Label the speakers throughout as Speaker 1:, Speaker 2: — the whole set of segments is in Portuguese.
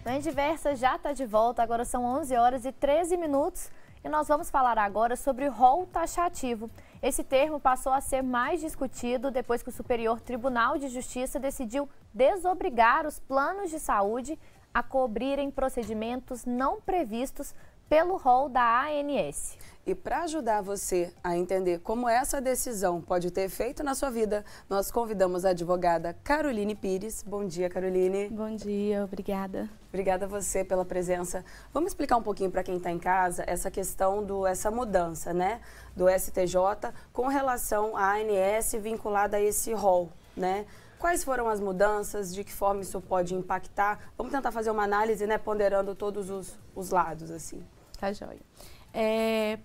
Speaker 1: Manhã Diversa já está de volta, agora são 11 horas e 13 minutos e nós vamos falar agora sobre rol taxativo. Esse termo passou a ser mais discutido depois que o Superior Tribunal de Justiça decidiu desobrigar os planos de saúde a cobrirem procedimentos não previstos pelo rol da ANS.
Speaker 2: E para ajudar você a entender como essa decisão pode ter efeito na sua vida, nós convidamos a advogada Caroline Pires. Bom dia, Caroline.
Speaker 3: Bom dia, obrigada.
Speaker 2: Obrigada a você pela presença. Vamos explicar um pouquinho para quem está em casa essa questão essa mudança, né, do STJ com relação à ANS vinculada a esse rol, né? Quais foram as mudanças, de que forma isso pode impactar? Vamos tentar fazer uma análise, né, ponderando todos os lados, assim.
Speaker 3: Tá joia.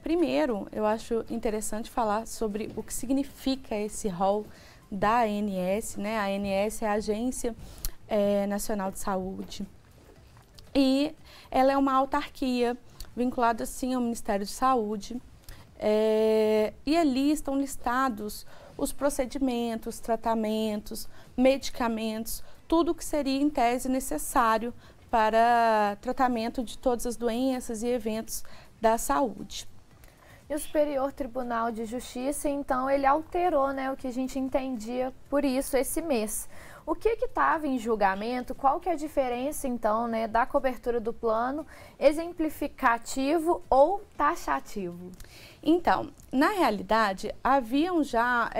Speaker 3: Primeiro, eu acho interessante falar sobre o que significa esse rol da ANS, né? A ANS é a Agência Nacional de Saúde e ela é uma autarquia vinculada, sim, ao Ministério de Saúde. E ali estão listados os procedimentos, tratamentos, medicamentos, tudo que seria em tese necessário para tratamento de todas as doenças e eventos da saúde.
Speaker 1: E o Superior Tribunal de Justiça, então, ele alterou, né, o que a gente entendia por isso esse mês. O que estava em julgamento? Qual que é a diferença, então, né, da cobertura do plano exemplificativo ou taxativo?
Speaker 3: Então, na realidade, haviam já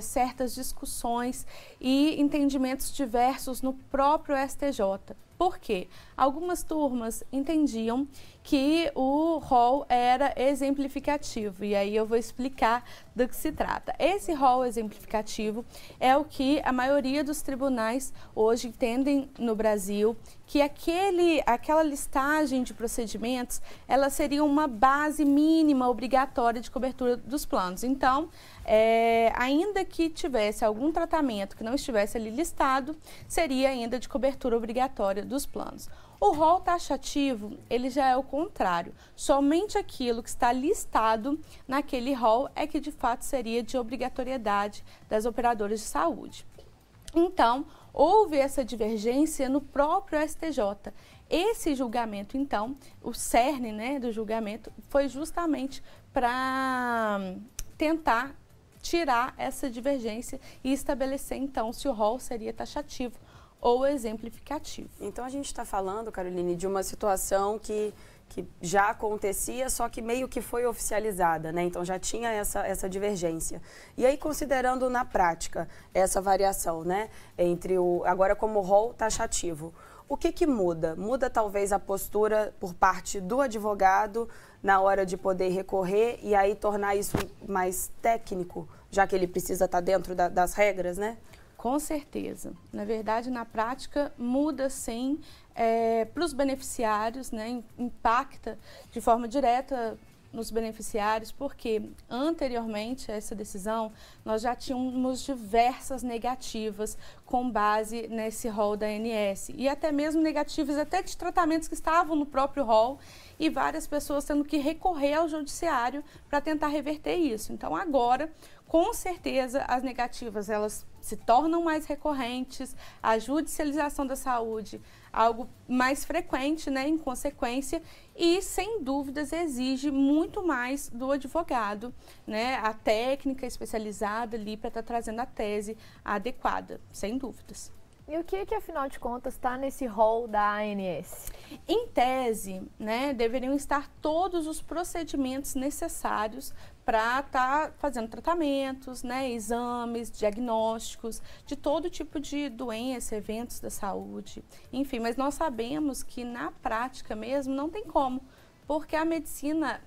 Speaker 3: certas discussões e entendimentos diversos no próprio STJ. Por quê? Algumas turmas entendiam que o rol era exemplificativo, e aí eu vou explicar do que se trata. Esse rol exemplificativo é o que a maioria dos tribunais hoje entendem no Brasil, que aquela listagem de procedimentos, ela seria uma base mínima obrigatória de cobertura dos planos. Então, ainda que tivesse algum tratamento que não estivesse ali listado, seria ainda de cobertura obrigatória dos planos. O rol taxativo, ele já é o contrário. Somente aquilo que está listado naquele rol é que de fato seria de obrigatoriedade das operadoras de saúde. Então, houve essa divergência no próprio STJ. Esse julgamento, então, o cerne, né, do julgamento, foi justamente para tentar tirar essa divergência e estabelecer, então, se o rol seria taxativo ou exemplificativo.
Speaker 2: Então, a gente está falando, Caroline, de uma situação que já acontecia, só que meio que foi oficializada, né? Então, já tinha essa divergência. E aí, considerando na prática essa variação, né, entre agora como rol taxativo, o que muda? Muda talvez a postura por parte do advogado na hora de poder recorrer e aí tornar isso mais técnico, já que ele precisa estar dentro das regras, né?
Speaker 3: Com certeza. Na verdade, na prática, muda sim para os beneficiários, né? Impacta de forma direta nos beneficiários, porque anteriormente a essa decisão, nós já tínhamos diversas negativas com base nesse rol da ANS, e até mesmo negativas até de tratamentos que estavam no próprio rol, e várias pessoas tendo que recorrer ao judiciário para tentar reverter isso. Então, agora, com certeza, as negativas, elas se tornam mais recorrentes, a judicialização da saúde, algo mais frequente, né, em consequência, e sem dúvidas exige muito mais do advogado, né, a técnica especializada ali para estar trazendo a tese adequada, sem dúvidas.
Speaker 1: E o que afinal de contas, está nesse rol da ANS?
Speaker 3: Em tese, né, deveriam estar todos os procedimentos necessários para estar fazendo tratamentos, né, exames, diagnósticos, de todo tipo de doença, eventos da saúde, enfim. Mas nós sabemos que na prática mesmo não tem como, porque a medicina,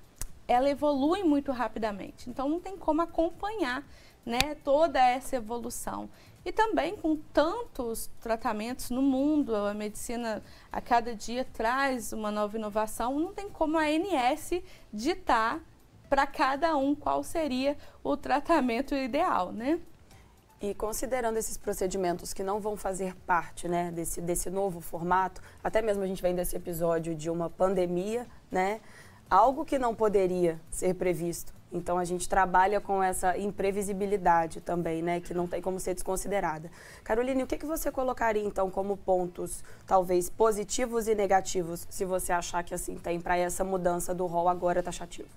Speaker 3: ela evolui muito rapidamente. Então, não tem como acompanhar, né, toda essa evolução. E também com tantos tratamentos no mundo, a medicina a cada dia traz uma nova inovação, não tem como a ANS ditar para cada um qual seria o tratamento ideal, né?
Speaker 2: E considerando esses procedimentos que não vão fazer parte, né, desse novo formato, até mesmo a gente vem desse episódio de uma pandemia, né, algo que não poderia ser previsto Então, a gente trabalha com essa imprevisibilidade também, né, que não tem como ser desconsiderada. Caroline, o que você colocaria, então, como pontos, talvez, positivos e negativos, se você achar que, assim, tem para essa mudança do rol agora taxativo?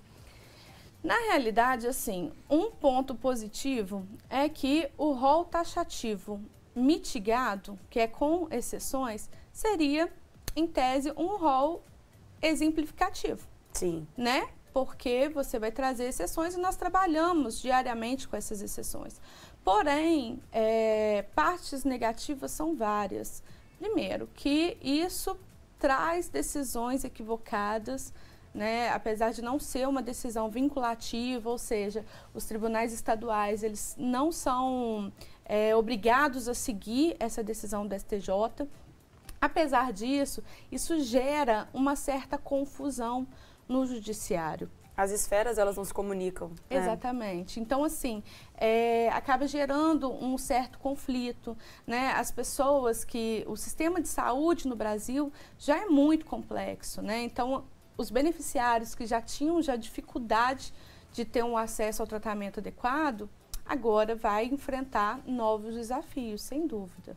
Speaker 3: Na realidade, assim, um ponto positivo é que o rol taxativo mitigado, que é com exceções, seria, em tese, um rol exemplificativo.
Speaker 2: Sim.
Speaker 3: Né? Porque você vai trazer exceções e nós trabalhamos diariamente com essas exceções. Porém, partes negativas são várias. Primeiro, que isso traz decisões equivocadas, né? Apesar de não ser uma decisão vinculativa, ou seja, os tribunais estaduais eles não são obrigados a seguir essa decisão do STJ. Apesar disso, isso gera uma certa confusão no judiciário.
Speaker 2: As esferas, elas não se comunicam. Né?
Speaker 3: Exatamente. Então, assim, acaba gerando um certo conflito, né? As pessoas o sistema de saúde no Brasil já é muito complexo, né? Então, os beneficiários que já tinham dificuldade de ter um acesso ao tratamento adequado, agora vai enfrentar novos desafios, sem dúvida.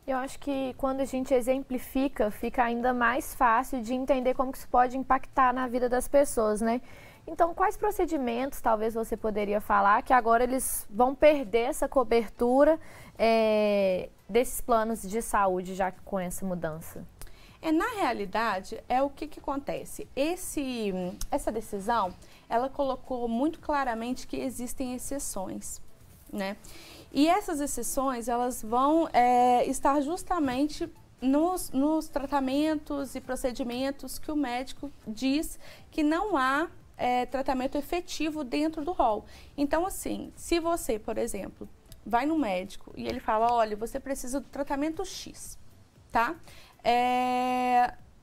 Speaker 1: Eu acho que quando a gente exemplifica, fica ainda mais fácil de entender como que isso pode impactar na vida das pessoas, né? Então, quais procedimentos, talvez você poderia falar, que agora eles vão perder essa cobertura desses planos de saúde já com essa mudança?
Speaker 3: Na realidade, o que acontece? Essa decisão, ela colocou muito claramente que existem exceções, né? E essas exceções, elas vão estar justamente nos tratamentos e procedimentos que o médico diz que não há tratamento efetivo dentro do rol. Então, assim, se você, por exemplo, vai no médico e ele fala, olha, você precisa do tratamento X, tá?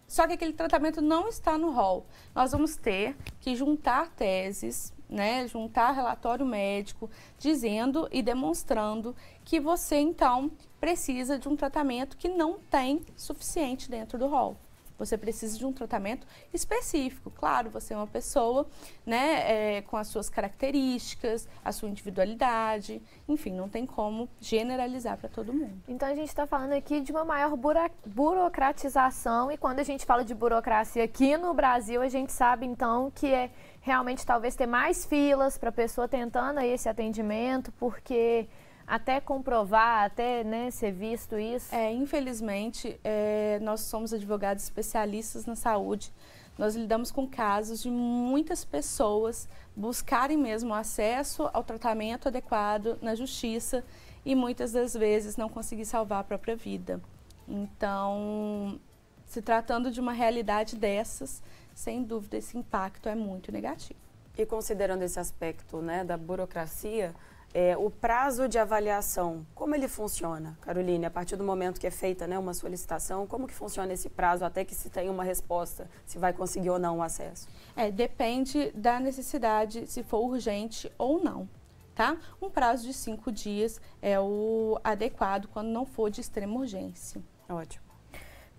Speaker 3: Só que aquele tratamento não está no rol. Nós vamos ter que juntar teses, né, juntar relatório médico, dizendo e demonstrando que você, então, precisa de um tratamento que não tem suficiente dentro do rol. Você precisa de um tratamento específico. Claro, você é uma pessoa, né, com as suas características, a sua individualidade, enfim, não tem como generalizar para todo mundo.
Speaker 1: Então, a gente está falando aqui de uma maior burocratização, e quando a gente fala de burocracia aqui no Brasil, a gente sabe, então, que realmente talvez ter mais filas para a pessoa tentando aí esse atendimento, porque até comprovar, até, né, ser visto isso?
Speaker 3: Infelizmente, nós somos advogados especialistas na saúde. Nós lidamos com casos de muitas pessoas buscarem mesmo acesso ao tratamento adequado na justiça e muitas das vezes não conseguir salvar a própria vida. Então, se tratando de uma realidade dessas, sem dúvida esse impacto é muito negativo.
Speaker 2: E considerando esse aspecto, né, da burocracia, o prazo de avaliação, como ele funciona, Caroline? A partir do momento que é feita, né, uma solicitação, como que funciona esse prazo até que se tenha uma resposta, se vai conseguir ou não o acesso?
Speaker 3: Depende da necessidade, se for urgente ou não, tá? Um prazo de 5 dias é o adequado quando não for de extrema urgência.
Speaker 2: Ótimo.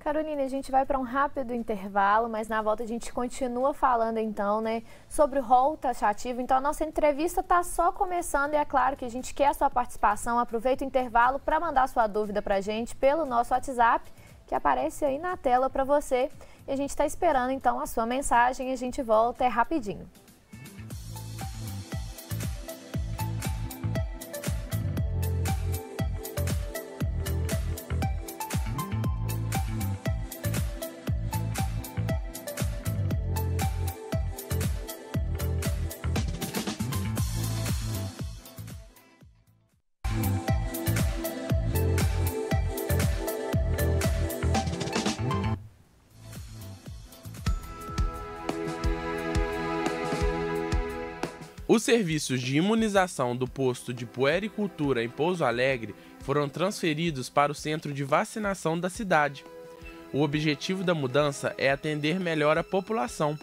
Speaker 1: Caroline, a gente vai para um rápido intervalo, mas na volta a gente continua falando então, né, sobre o rol taxativo. Então a nossa entrevista está só começando e é claro que a gente quer a sua participação. Aproveita o intervalo para mandar sua dúvida para a gente pelo nosso WhatsApp, que aparece aí na tela para você. E a gente está esperando então a sua mensagem e a gente volta rapidinho.
Speaker 4: Os serviços de imunização do posto de puericultura em Pouso Alegre foram transferidos para o centro de vacinação da cidade. O objetivo da mudança é atender melhor a população.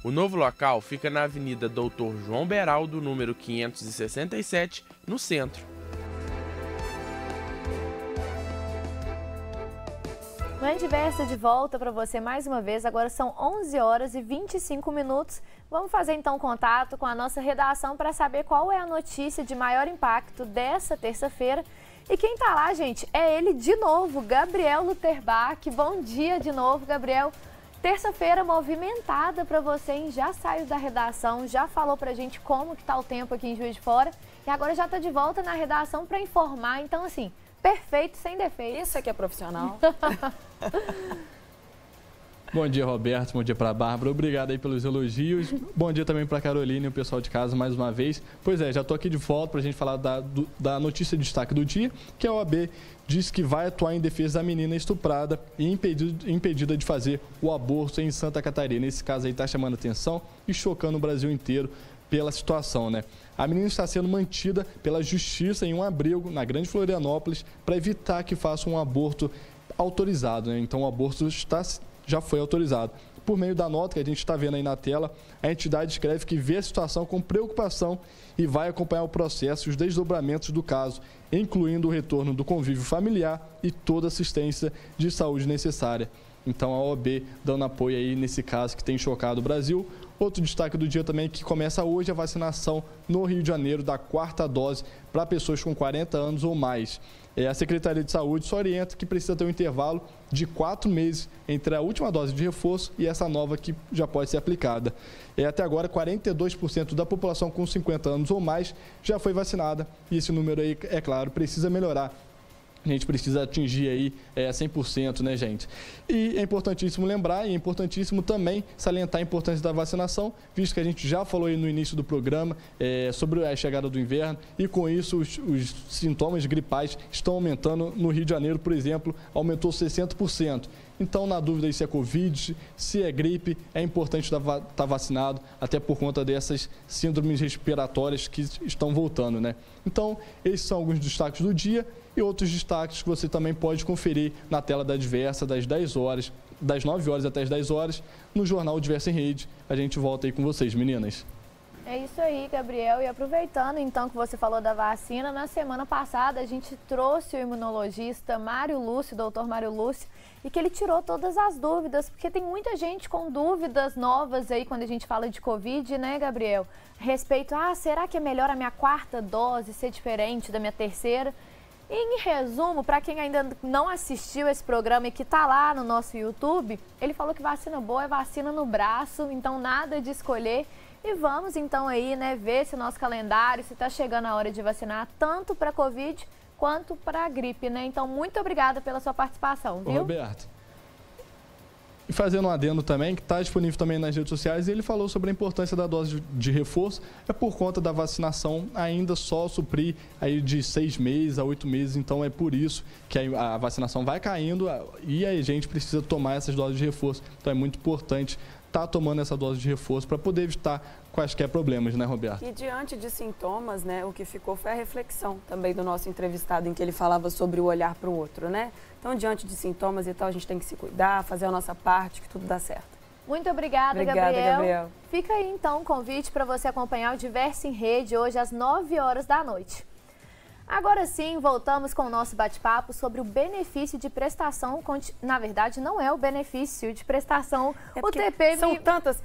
Speaker 4: O novo local fica na Avenida Doutor João Beraldo, número 567, no centro.
Speaker 1: Manhã Diversa de volta para você mais uma vez. Agora são 11 horas e 25 minutos. Vamos fazer então contato com a nossa redação para saber qual é a notícia de maior impacto dessa terça-feira. E quem tá lá, gente, é ele de novo, Gabriel Luterbach. Bom dia de novo, Gabriel. Terça-feira movimentada para você, hein? Já saiu da redação, já falou pra gente como que tá o tempo aqui em Juiz de Fora. E agora já tá de volta na redação para informar. Então, assim, perfeito, sem defeito.
Speaker 2: Isso aqui é profissional.
Speaker 5: Bom dia, Roberto. Bom dia para a Bárbara. Obrigado aí pelos elogios. Bom dia também para a Carolina e o pessoal de casa mais uma vez. Pois é, já estou aqui de volta para a gente falar da notícia de destaque do dia, que a OAB diz que vai atuar em defesa da menina estuprada e impedida de fazer o aborto em Santa Catarina. Esse caso aí está chamando atenção e chocando o Brasil inteiro pela situação, né? A menina está sendo mantida pela justiça em um abrigo na Grande Florianópolis para evitar que faça um aborto autorizado, né? Então o aborto já foi autorizado. Por meio da nota que a gente está vendo aí na tela, a entidade escreve que vê a situação com preocupação e vai acompanhar o processo e os desdobramentos do caso, incluindo o retorno do convívio familiar e toda assistência de saúde necessária. Então a OAB dando apoio aí nesse caso que tem chocado o Brasil. Outro destaque do dia também é que começa hoje a vacinação no Rio de Janeiro da 4ª dose para pessoas com 40 anos ou mais. A Secretaria de Saúde só orienta que precisa ter um intervalo de 4 meses entre a última dose de reforço e essa nova que já pode ser aplicada. Até agora, 42% da população com 50 anos ou mais já foi vacinada e esse número aí, é claro, precisa melhorar. A gente precisa atingir aí 100%, né, gente? E é importantíssimo lembrar e é importantíssimo também salientar a importância da vacinação, visto que a gente já falou aí no início do programa sobre a chegada do inverno e com isso os sintomas gripais estão aumentando. No Rio de Janeiro, por exemplo, aumentou 60%. Então, na dúvida aí se é Covid, se é gripe, é importante estar vacinado, até por conta dessas síndromes respiratórias que estão voltando, né? Então, esses são alguns destaques do dia e outros destaques que você também pode conferir na tela da Diversa, das 9 horas até as 10 horas, no jornal Diversa em Rede. A gente volta aí com vocês, meninas.
Speaker 1: É isso aí, Gabriel. E aproveitando então que você falou da vacina, na semana passada a gente trouxe o imunologista Mário Lúcio, doutor Mário Lúcio, e que ele tirou todas as dúvidas, porque tem muita gente com dúvidas novas aí quando a gente fala de Covid, né, Gabriel? A respeito, será que é melhor a minha 4ª dose ser diferente da minha 3ª? E, em resumo, para quem ainda não assistiu esse programa e que está lá no nosso YouTube, ele falou que vacina boa é vacina no braço, então nada de escolher. E vamos então aí, né, ver se o nosso calendário, se está chegando a hora de vacinar tanto para Covid quanto para a gripe, né? Então, muito obrigada pela sua participação, viu?
Speaker 5: Roberto. E fazendo um adendo também, que está disponível também nas redes sociais, ele falou sobre a importância da dose de reforço, é por conta da vacinação ainda só suprir aí de 6 meses a 8 meses, então é por isso que a vacinação vai caindo e a gente precisa tomar essas doses de reforço. Então é muito importante estar tomando essa dose de reforço para poder evitar quaisquer problemas, né, Roberto?
Speaker 2: E diante de sintomas, né, o que ficou foi a reflexão também do nosso entrevistado, em que ele falava sobre o olhar para o outro, né? Então, diante de sintomas e tal, a gente tem que se cuidar, fazer a nossa parte, que tudo dá certo.
Speaker 1: Muito obrigada, Gabriel. Fica aí, então, um convite para você acompanhar o Diversa em Rede hoje às 9 horas da noite. Agora sim, voltamos com o nosso bate-papo sobre o benefício de prestação, na verdade não é o benefício de prestação, o TPM...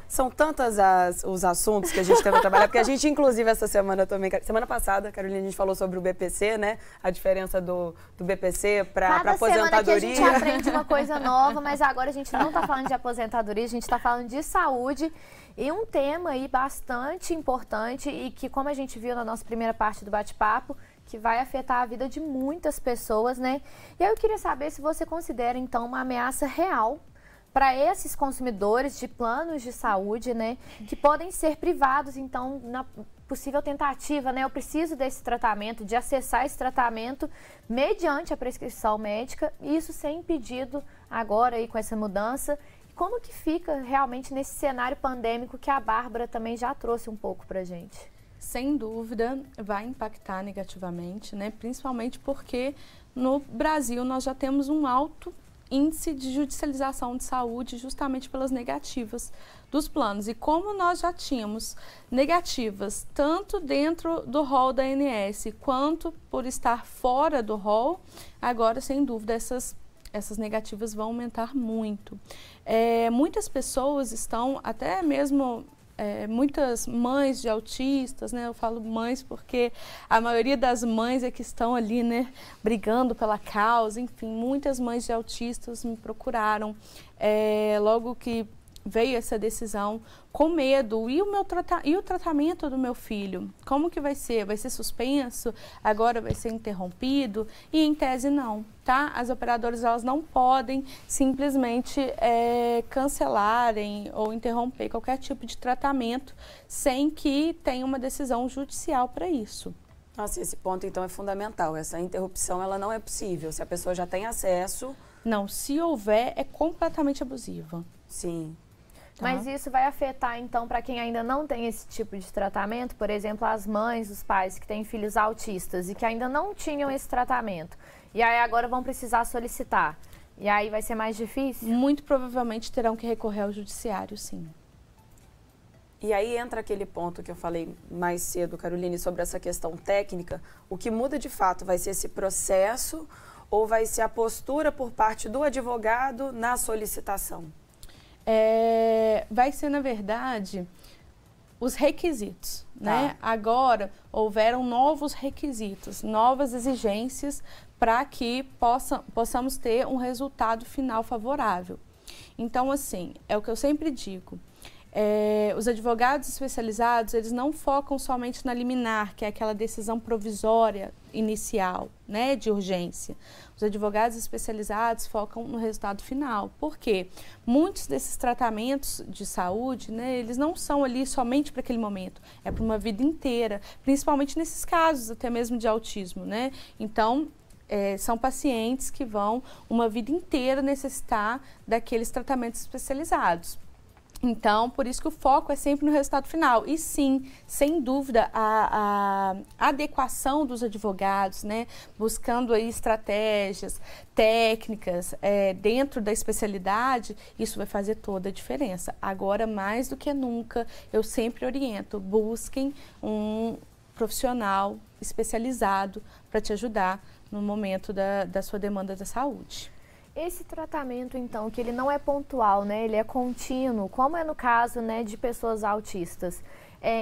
Speaker 2: São tantas os assuntos que a gente tem para trabalhar, porque a gente inclusive essa semana também, semana passada, Carolina, a gente falou sobre o BPC, né, a diferença do BPC para aposentadoria.
Speaker 1: Cada semana que a gente aprende uma coisa nova, mas agora a gente não está falando de aposentadoria, a gente está falando de saúde. E um tema aí bastante importante e que, como a gente viu na nossa primeira parte do bate-papo, que vai afetar a vida de muitas pessoas, né? E aí eu queria saber se você considera, então, uma ameaça real para esses consumidores de planos de saúde, né? Que podem ser privados, então, na possível tentativa, né? Eu preciso desse tratamento, de acessar esse tratamento mediante a prescrição médica, e isso ser impedido agora aí com essa mudança. Como que fica realmente nesse cenário pandêmico que a Bárbara também já trouxe um pouco pra gente?
Speaker 3: Sem dúvida, vai impactar negativamente, né? Principalmente porque no Brasil nós já temos um alto índice de judicialização de saúde justamente pelas negativas dos planos. E como nós já tínhamos negativas tanto dentro do rol da ANS quanto por estar fora do rol, agora, sem dúvida, essas essas negativas vão aumentar muito. Muitas pessoas estão, até mesmo muitas mães de autistas, né? Eu falo mães porque a maioria das mães é que estão ali, né, brigando pela causa. Enfim, muitas mães de autistas me procuraram logo que veio essa decisão, com medo. E o tratamento do meu filho? Como que vai ser? Vai ser suspenso? Agora vai ser interrompido? E em tese não, tá? As operadoras, elas não podem simplesmente cancelarem ou interromper qualquer tipo de tratamento sem que tenha uma decisão judicial para isso.
Speaker 2: Nossa, esse ponto então é fundamental. Essa interrupção, ela não é possível. Se a pessoa já tem acesso...
Speaker 3: Não, se houver, é completamente abusiva.
Speaker 2: Sim.
Speaker 1: Mas isso vai afetar, então, para quem ainda não tem esse tipo de tratamento, por exemplo, as mães, os pais que têm filhos autistas e que ainda não tinham esse tratamento. E aí agora vão precisar solicitar. E aí vai ser mais difícil?
Speaker 3: Muito provavelmente terão que recorrer ao judiciário, sim.
Speaker 2: E aí entra aquele ponto que eu falei mais cedo, Caroline, sobre essa questão técnica. O que muda de fato vai ser esse processo ou vai ser a postura por parte do advogado na solicitação?
Speaker 3: Vai ser, na verdade, os requisitos, né? Agora, houveram novos requisitos, novas exigências para que possamos ter um resultado final favorável. Então, assim, é o que eu sempre digo. Os advogados especializados, eles não focam somente na liminar, que é aquela decisão provisória inicial, né, de urgência. Os advogados especializados focam no resultado final. Por quê? Muitos desses tratamentos de saúde, né, eles não são ali somente para aquele momento, é para uma vida inteira, principalmente nesses casos até mesmo de autismo, né? Então, são pacientes que vão uma vida inteira necessitar daqueles tratamentos especializados. Então, por isso que o foco é sempre no resultado final. E sim, sem dúvida, a adequação dos advogados, né, buscando aí estratégias, técnicas dentro da especialidade, isso vai fazer toda a diferença. Agora, mais do que nunca, eu sempre oriento, busquem um profissional especializado para te ajudar no momento da sua demanda da saúde.
Speaker 1: Esse tratamento, então, que ele não é pontual, né? Ele é contínuo, como é no caso, né, de pessoas autistas.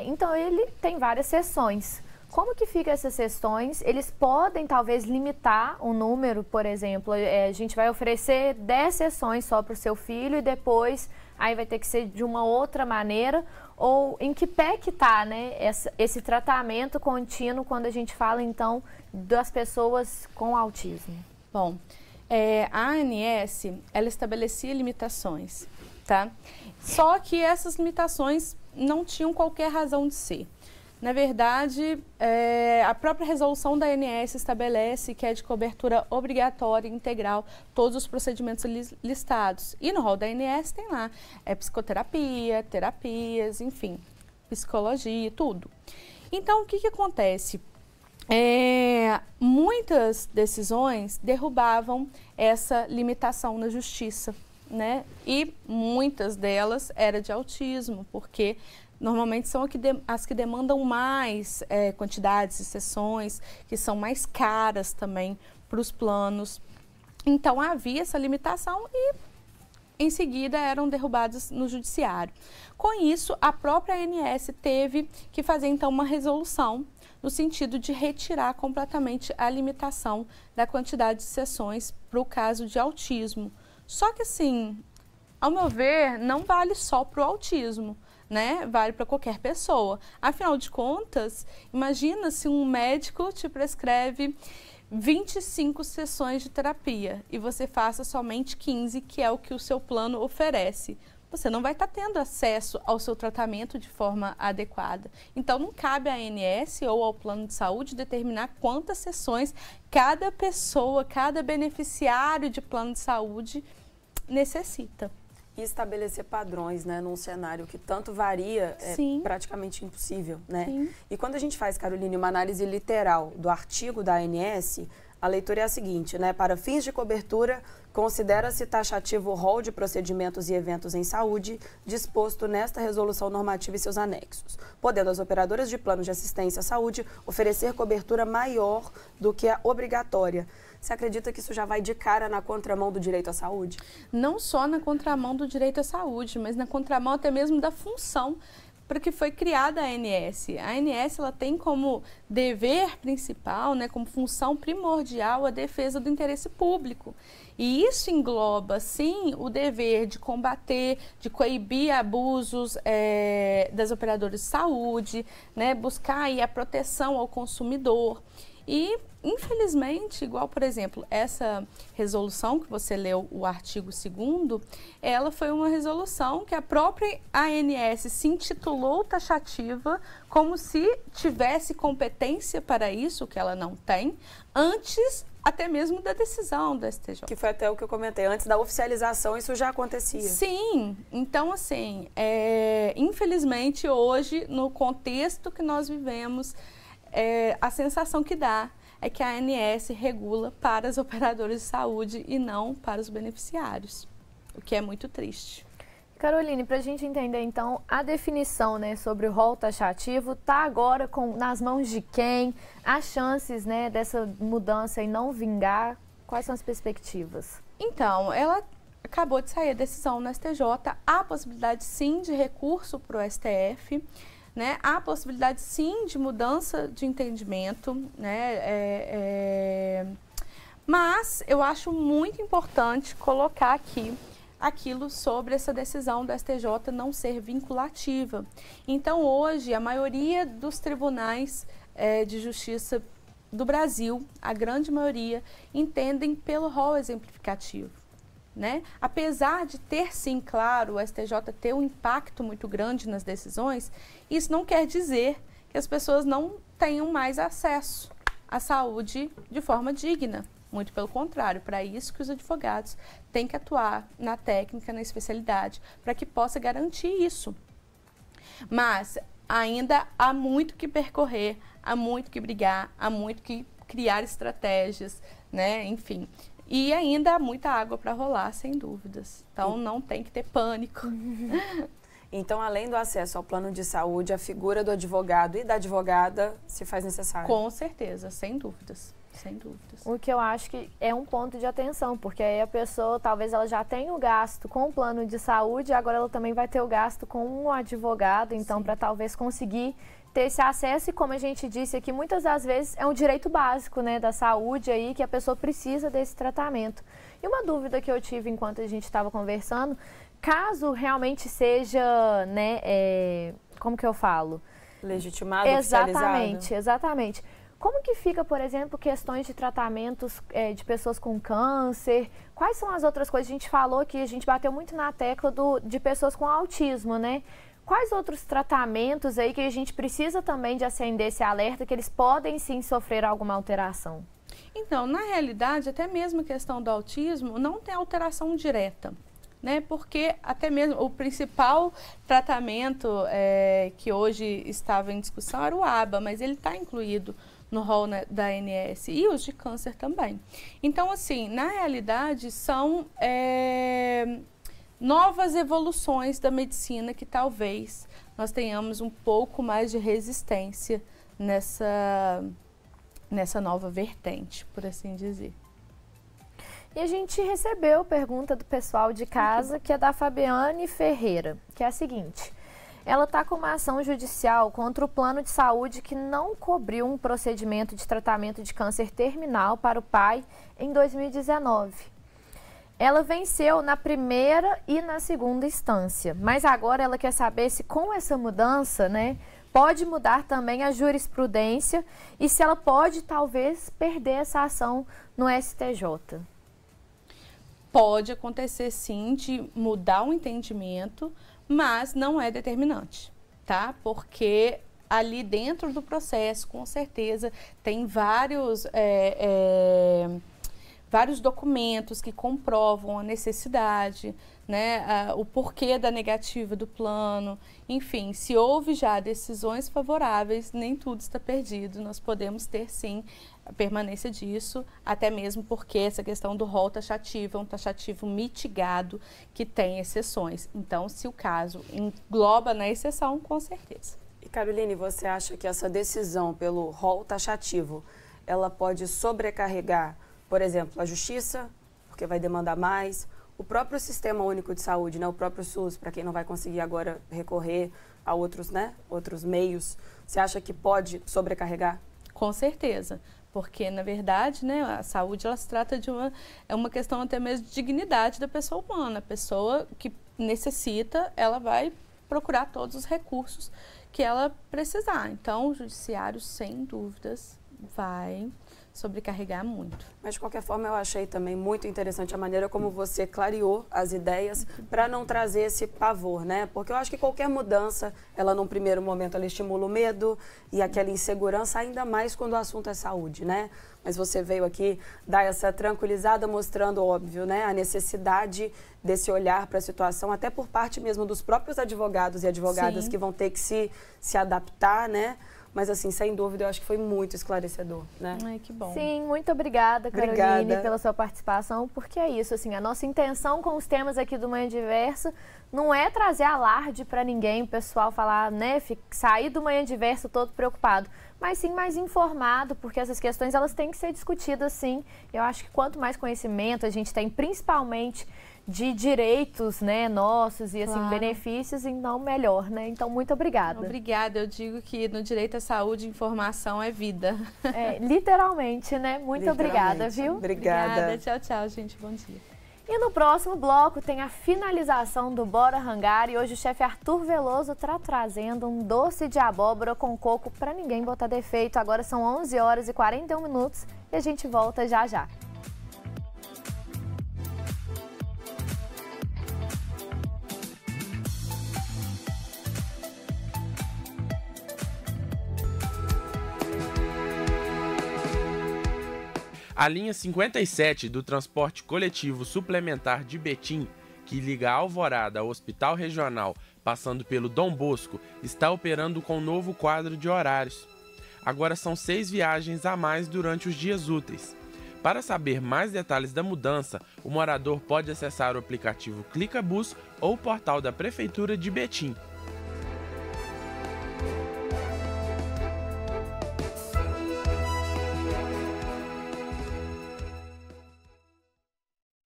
Speaker 1: Então, ele tem várias sessões. Como que fica essas sessões? Eles podem, talvez, limitar o número, por exemplo. A gente vai oferecer 10 sessões só para o seu filho e depois aí vai ter que ser de uma outra maneira. Ou em que pé que está, né, esse tratamento contínuo quando a gente fala, então, das pessoas com autismo?
Speaker 3: Bom, a ANS, ela estabelecia limitações, tá? Só que essas limitações não tinham qualquer razão de ser. Na verdade, a própria resolução da ANS estabelece que é de cobertura obrigatória e integral todos os procedimentos listados. E no rol da ANS tem lá psicoterapia, terapias, enfim, psicologia, tudo. Então, o que acontece? Muitas decisões derrubavam essa limitação na justiça, né? E muitas delas eram de autismo, porque normalmente são as que demandam mais quantidades de sessões, que são mais caras também para os planos. Então havia essa limitação e em seguida eram derrubadas no judiciário. Com isso, a própria ANS teve que fazer então uma resolução no sentido de retirar completamente a limitação da quantidade de sessões para o caso de autismo. Só que assim, ao meu ver, não vale só para o autismo, né? Vale para qualquer pessoa. Afinal de contas, imagina se um médico te prescreve 25 sessões de terapia e você faça somente 15, que é o que o seu plano oferece. Você não vai estar tendo acesso ao seu tratamento de forma adequada. Então, não cabe à ANS ou ao plano de saúde determinar quantas sessões cada pessoa, cada beneficiário de plano de saúde necessita.
Speaker 2: E estabelecer padrões, né, num cenário que tanto varia
Speaker 3: Sim.
Speaker 2: é praticamente impossível, né?
Speaker 3: Sim.
Speaker 2: E quando a gente faz, Caroline, uma análise literal do artigo da ANS, A leitura é a seguinte, né? Para fins de cobertura, considera-se taxativo o rol de procedimentos e eventos em saúde disposto nesta resolução normativa e seus anexos, podendo as operadoras de planos de assistência à saúde oferecer cobertura maior do que a obrigatória. Você acredita que isso já vai de cara na contramão do direito à saúde?
Speaker 3: Não só na contramão do direito à saúde, mas na contramão até mesmo da função para que foi criada a ANS. A ANS ela tem como dever principal, né, como função primordial, a defesa do interesse público. E isso engloba, sim, o dever de combater, de coibir abusos das operadoras de saúde, né, buscar aí a proteção ao consumidor. E, infelizmente, igual, por exemplo, essa resolução que você leu, o artigo 2º, ela foi uma resolução que a própria ANS se intitulou taxativa como se tivesse competência para isso, que ela não tem, antes até mesmo da decisão do STJ.
Speaker 2: Que foi até o que eu comentei, antes da oficialização isso já acontecia.
Speaker 3: Sim, então assim, infelizmente hoje, no contexto que nós vivemos, a sensação que dá é que a ANS regula para as operadoras de saúde e não para os beneficiários, o que é muito triste.
Speaker 1: Caroline, para a gente entender então a definição, né, sobre o rol taxativo, está agora nas mãos de quem? As chances, né, dessa mudança e não vingar, quais são as perspectivas?
Speaker 3: Então, ela acabou de sair a decisão no STJ, há possibilidade sim de recurso para o STF, né? Há possibilidade sim de mudança de entendimento, né? Mas eu acho muito importante colocar aqui aquilo sobre essa decisão do STJ não ser vinculativa. Então hoje a maioria dos tribunais de justiça do Brasil, a grande maioria, entendem pelo rol exemplificativo. Né? Apesar de ter, sim, claro, o STJ ter um impacto muito grande nas decisões, isso não quer dizer que as pessoas não tenham mais acesso à saúde de forma digna. Muito pelo contrário, para isso que os advogados têm que atuar na técnica, na especialidade, para que possa garantir isso. Mas ainda há muito que percorrer, há muito que brigar, há muito que criar estratégias, né? Enfim. E ainda há muita água para rolar, sem dúvidas. Então, não tem que ter pânico.
Speaker 2: Então, além do acesso ao plano de saúde, a figura do advogado e da advogada se faz necessária?
Speaker 3: Com certeza, sem dúvidas. Sem dúvidas.
Speaker 1: O que eu acho que é um ponto de atenção, porque aí a pessoa, talvez ela já tenha o gasto com o plano de saúde, agora ela também vai ter o gasto com um advogado, então, para talvez conseguir ter esse acesso, e como a gente disse aqui, muitas das vezes é um direito básico, né, da saúde aí, que a pessoa precisa desse tratamento. E uma dúvida que eu tive enquanto a gente estava conversando, caso realmente seja, né, como que eu falo?
Speaker 2: Legitimado,
Speaker 1: exatamente,
Speaker 2: oficializado.
Speaker 1: Exatamente. Como que fica, por exemplo, questões de tratamentos de pessoas com câncer? Quais são as outras coisas? A gente falou que a gente bateu muito na tecla de pessoas com autismo, né? Quais outros tratamentos aí que a gente precisa também de acender esse alerta que eles podem sim sofrer alguma alteração?
Speaker 3: Então, na realidade, até mesmo a questão do autismo não tem alteração direta, né? Porque até mesmo o principal tratamento que hoje estava em discussão era o ABA, mas ele está incluído no rol da ANS e os de câncer também. Então, assim, na realidade, são novas evoluções da medicina que talvez nós tenhamos um pouco mais de resistência nessa nova vertente, por assim dizer.
Speaker 1: E a gente recebeu pergunta do pessoal de casa, que é da Fabiane Ferreira, que é a seguinte: ela está com uma ação judicial contra o plano de saúde que não cobriu um procedimento de tratamento de câncer terminal para o pai em 2019. Ela venceu na primeira e na segunda instância, mas agora ela quer saber se com essa mudança, né, pode mudar também a jurisprudência e se ela pode talvez perder essa ação no STJ.
Speaker 3: Pode acontecer sim de mudar o entendimento, mas não é determinante, tá? Porque ali dentro do processo, com certeza, tem vários documentos que comprovam a necessidade, né, o porquê da negativa do plano. Enfim, se houve já decisões favoráveis, nem tudo está perdido. Nós podemos ter, sim, a permanência disso, até mesmo porque essa questão do rol taxativo é um taxativo mitigado que tem exceções. Então, se o caso engloba na exceção, com certeza.
Speaker 2: E Caroline, você acha que essa decisão pelo rol taxativo, ela pode sobrecarregar, por exemplo, a justiça, porque vai demandar mais, o próprio Sistema Único de Saúde, né, o próprio SUS, para quem não vai conseguir agora recorrer a outros, né, outros meios, você acha que pode sobrecarregar?
Speaker 3: Com certeza, porque, na verdade, né, a saúde ela se trata de uma questão até mesmo de dignidade da pessoa humana. A pessoa que necessita, ela vai procurar todos os recursos que ela precisar. Então, o judiciário, sem dúvidas, vai sobrecarregar muito.
Speaker 2: Mas, de qualquer forma, eu achei também muito interessante a maneira como você clareou as ideias para não trazer esse pavor, né? Porque eu acho que qualquer mudança, ela num primeiro momento, ela estimula o medo e aquela insegurança, ainda mais quando o assunto é saúde, né? Mas você veio aqui dar essa tranquilizada, mostrando, óbvio, né, a necessidade desse olhar para a situação, até por parte mesmo dos próprios advogados e advogadas
Speaker 3: Sim.
Speaker 2: que vão ter que se adaptar, né? Mas, assim, sem dúvida, eu acho que foi muito esclarecedor, né?
Speaker 3: Ai, que bom.
Speaker 1: Sim, muito obrigada, Caroline,
Speaker 2: Obrigada.
Speaker 1: pela sua participação, porque é isso, assim, a nossa intenção com os temas aqui do Manhã Diverso não é trazer alarde para ninguém, o pessoal falar, né, sair do Manhã Diverso todo preocupado, mas sim mais informado, porque essas questões, elas têm que ser discutidas, sim. Eu acho que quanto mais conhecimento a gente tem, principalmente de direitos, né, nossos e, assim,
Speaker 3: Claro.
Speaker 1: benefícios, então melhor, né? Então, muito obrigada.
Speaker 3: Obrigada. Eu digo que no direito à saúde, informação é vida.
Speaker 1: É, literalmente, né? Muito obrigada,
Speaker 2: Literalmente.
Speaker 1: viu?
Speaker 2: Obrigada.
Speaker 3: Tchau, tchau, gente. Bom dia.
Speaker 1: E no próximo bloco tem a finalização do Bora Hangar e hoje o chefe Arthur Veloso está trazendo um doce de abóbora com coco para ninguém botar defeito. Agora são 11 horas e 41 minutos e a gente volta já já.
Speaker 4: A linha 57 do transporte coletivo suplementar de Betim, que liga a Alvorada ao Hospital Regional, passando pelo Dom Bosco, está operando com um novo quadro de horários. Agora são 6 viagens a mais durante os dias úteis. Para saber mais detalhes da mudança, o morador pode acessar o aplicativo Clicabus ou o portal da Prefeitura de Betim.